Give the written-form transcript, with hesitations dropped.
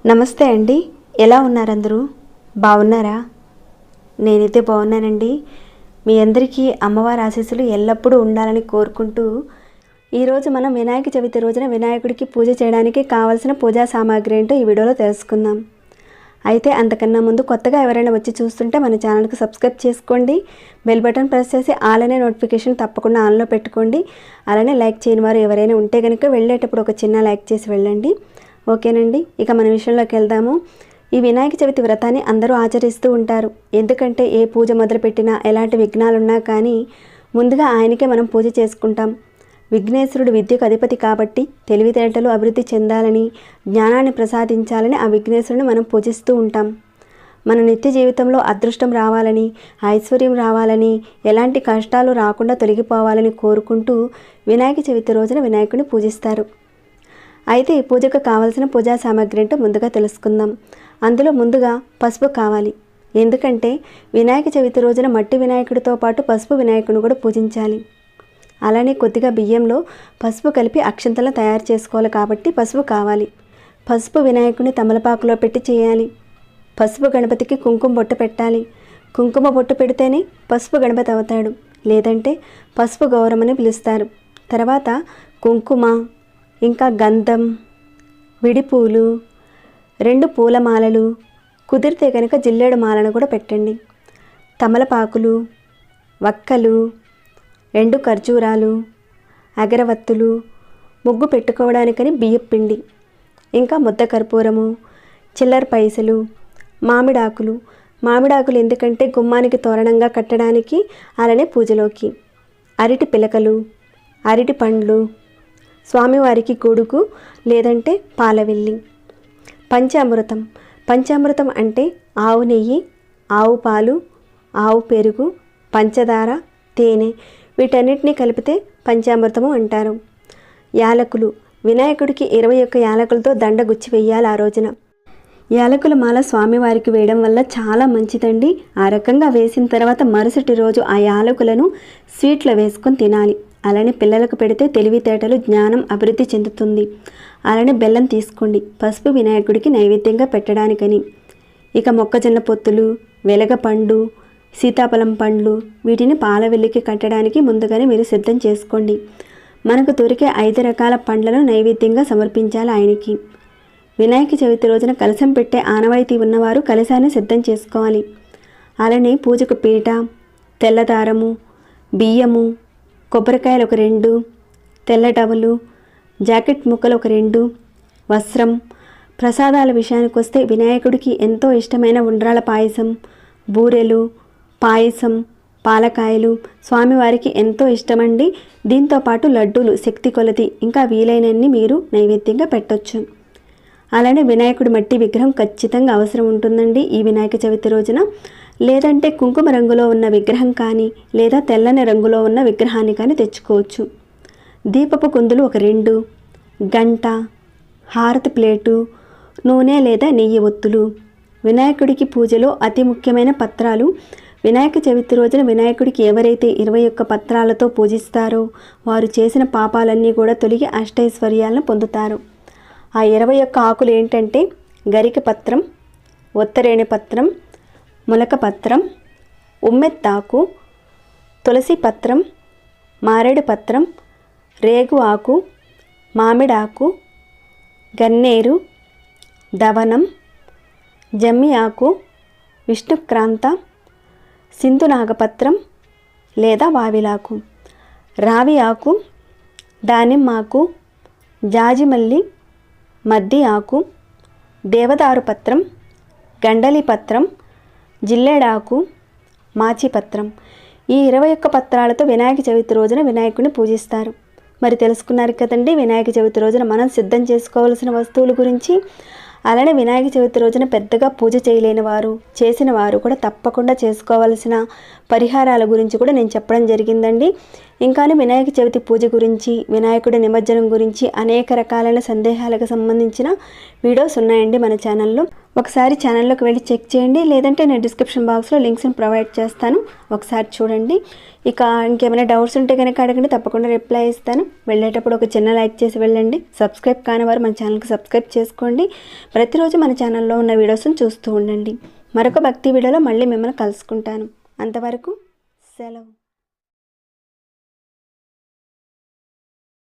నమస్తే అండి, ఎలా ఉన్నారు అందరూ? బాగున్నారా? నేనైతే బాగున్నానండి. మీ అందరికీ అమ్మవారి ఆశీస్సులు ఎల్లప్పుడూ ఉండాలని కోరుకుంటూ ఈరోజు మనం వినాయక చవితి రోజున వినాయకుడికి పూజ చేయడానికి కావాల్సిన పూజా సామాగ్రి ఏంటో ఈ వీడియోలో తెలుసుకుందాం. అయితే అంతకన్నా ముందు కొత్తగా ఎవరైనా వచ్చి చూస్తుంటే మన ఛానల్కి సబ్స్క్రైబ్ చేసుకోండి, బెల్ బటన్ ప్రెస్ చేసి ఆల్ అనే నోటిఫికేషన్ తప్పకుండా ఆన్లో పెట్టుకోండి. అలానే లైక్ చేయని వారు ఎవరైనా ఉంటే కనుక వెళ్ళేటప్పుడు ఒక చిన్న లైక్ చేసి వెళ్ళండి. ఓకేనండి, ఇక మన విషయంలోకి వెళ్దాము. ఈ వినాయక చవితి వ్రతాన్ని అందరూ ఆచరిస్తూ ఉంటారు. ఎందుకంటే ఏ పూజ మొదలుపెట్టినా ఎలాంటి విఘ్నాలున్నా కానీ ముందుగా ఆయనకే మనం పూజ చేసుకుంటాం. విఘ్నేశ్వరుడు విద్యకు అధిపతి కాబట్టి తెలివితేటలు అభివృద్ధి చెందాలని, జ్ఞానాన్ని ప్రసాదించాలని ఆ విఘ్నేశ్వరుని మనం పూజిస్తూ ఉంటాం. మన నిత్య జీవితంలో అదృష్టం రావాలని, ఐశ్వర్యం రావాలని, ఎలాంటి కష్టాలు రాకుండా తొలగిపోవాలని కోరుకుంటూ వినాయక చవితి రోజున వినాయకుడిని పూజిస్తారు. అయితే ఈ పూజకు కావాల్సిన పూజా సామాగ్రి ఏంటో ముందుగా తెలుసుకుందాం. అందులో ముందుగా పసుపు కావాలి. ఎందుకంటే వినాయక చవితి రోజున మట్టి వినాయకుడితో పాటు పసుపు వినాయకుడిని కూడా పూజించాలి. అలానే కొద్దిగా బియ్యంలో పసుపు కలిపి అక్షంతలను తయారు చేసుకోవాలి కాబట్టి పసుపు కావాలి. పసుపు వినాయకుడిని తమలపాకులో పెట్టి చేయాలి. పసుపు గణపతికి కుంకుమ బొట్టు పెట్టాలి. కుంకుమ బొట్టు పెడితేనే పసుపు గణపతి అవుతాడు, లేదంటే పసుపు గౌరమ్మని పిలుస్తారు. తర్వాత కుంకుమ, ఇంకా గంధం, విడిపూలు, 2 పూలమాలలు, కుదిరితే కనుక జిల్లేడు మాలను కూడా పెట్టండి. తమలపాకులు, వక్కలు, 2 ఖర్జూరాలు, అగరవత్తులు, ముగ్గు పెట్టుకోవడానికని బియ్యపు పిండి, ఇంకా ముద్ద కర్పూరము, చిల్లర పైసలు, మామిడాకులు ఎందుకంటే గుమ్మానికి తోరణంగా కట్టడానికి, అలానే పూజలోకి, అరటి పిలకలు, అరటి పండ్లు, స్వామివారికి గొడుగు లేదంటే పాలవెల్లి, పంచామృతం అంటే ఆవు నెయ్యి, ఆవు పాలు, ఆవు పెరుగు, పంచదార, తేనె వీటన్నిటినీ కలిపితే పంచామృతము అంటారు. యాలకులు, వినాయకుడికి 21 యాలకులతో దండ గుచ్చి వెయ్యాలి. ఆ రోజున యాలకుల మాల స్వామివారికి వేయడం వల్ల చాలా మంచిదండి. ఆ రకంగా వేసిన తర్వాత మరుసటి రోజు ఆ యాలకులను స్వీట్లో వేసుకొని తినాలి. అలానే పిల్లలకు పెడితే తెలివితేటలు, జ్ఞానం అభివృద్ధి చెందుతుంది. అలానే బెల్లం తీసుకోండి, పసుపు వినాయకుడికి నైవేద్యంగా పెట్టడానికని. ఇక మొక్కజొన్న పొత్తులు, వెలగపండు, సీతాఫలం పండ్లు వీటిని పాలవెల్లికి కట్టడానికి ముందుగానే మీరు సిద్ధం చేసుకోండి. మనకు దొరికే 5 రకాల పండ్లను నైవేద్యంగా సమర్పించాలి ఆయనకి. వినాయక చవితి రోజున కలశం పెట్టే ఆనవాయితీ ఉన్నవారు కలశాన్ని సిద్ధం చేసుకోవాలి. అలానే పూజకు పీట, తెల్లదారము, బియ్యము, కొబ్బరికాయలు ఒక 2, తెల్ల టవలు, జాకెట్ ముక్కలు ఒక 2, వస్త్రం. ప్రసాదాల విషయానికి వస్తే వినాయకుడికి ఎంతో ఇష్టమైన ఉండ్రాల పాయసం, బూరెలు, పాయసం, పాలకాయలు స్వామివారికి ఎంతో ఇష్టమండి. దీంతోపాటు లడ్డూలు శక్తి కొలది ఇంకా వీలైనన్ని మీరు నైవేద్యంగా పెట్టొచ్చు. అలానే వినాయకుడి మట్టి విగ్రహం ఖచ్చితంగా అవసరం ఉంటుందండి ఈ వినాయక చవితి రోజున. లేదంటే కుంకుమ రంగులో ఉన్న విగ్రహం కానీ లేదా తెల్లని రంగులో ఉన్న విగ్రహాన్ని కానీ తెచ్చుకోవచ్చు. దీపపు కుందులు ఒక 2, గంట, హారతి ప్లేటు, నూనె లేదా నెయ్యి ఒత్తులు. వినాయకుడికి పూజలో అతి ముఖ్యమైన పత్రాలు. వినాయక చవితి రోజున వినాయకుడికి ఎవరైతే 21 పత్రాలతో పూజిస్తారో వారు చేసిన పాపాలన్నీ కూడా తొలగి అష్టైశ్వర్యాలను పొందుతారు. ఆ 21 ఆకులు ఏంటంటే గరిక పత్రం, ఒత్తరేణి పత్రం, ములక పత్రం, ఉమ్మెత్తాకు, తులసి పత్రం, మారేడు పత్రం, రేగు ఆకు, మామిడాకు, గన్నేరు, దవనం, జమ్మి ఆకు, విష్ణుక్రాంత, సింధునాగపత్రం లేదా వావిలాకు, రావి ఆకు, దానిమ్మాకు, జాజిమల్లి, మద్ది ఆకు, దేవదారు పత్రం, గండలి పత్రం, జిల్లేడాకు, మాచిపత్రం. ఈ 21 పత్రాలతో వినాయక చవితి రోజున వినాయకుడిని పూజిస్తారు. మరి తెలుసుకున్నారు కదండి వినాయక చవితి రోజున మనం సిద్ధం చేసుకోవాల్సిన వస్తువుల గురించి. అలానే వినాయక చవితి రోజున పెద్దగా పూజ చేయలేని వారు, చేసిన వారు కూడా తప్పకుండా చేసుకోవాల్సిన పరిహారాల గురించి కూడా నేను చెప్పడం జరిగిందండి. ఇంకా వినాయక చవితి పూజ గురించి, వినాయకుడి నిమజ్జనం గురించి అనేక రకాలైన సందేహాలకు సంబంధించిన వీడియోస్ ఉన్నాయండి మన ఛానల్లో. ఒకసారి ఛానల్లోకి వెళ్ళి చెక్ చేయండి, లేదంటే నేను డిస్క్రిప్షన్ బాక్స్లో లింక్స్ని ప్రొవైడ్ చేస్తాను, ఒకసారి చూడండి. ఇక ఇంకేమైనా డౌట్స్ ఉంటే కనుక అడగండి, తప్పకుండా రిప్లై ఇస్తాను. వెళ్ళేటప్పుడు ఒక చిన్న లైక్ చేసి వెళ్ళండి. సబ్స్క్రైబ్ కాని వారు మన ఛానల్కి సబ్స్క్రైబ్ చేసుకోండి. ప్రతిరోజు మన ఛానల్లో ఉన్న వీడియోస్ని చూస్తూ ఉండండి. మరొక భక్తి వీడియోలో మళ్ళీ మిమ్మల్ని కలుసుకుంటాను. అంతవరకు సెలవు.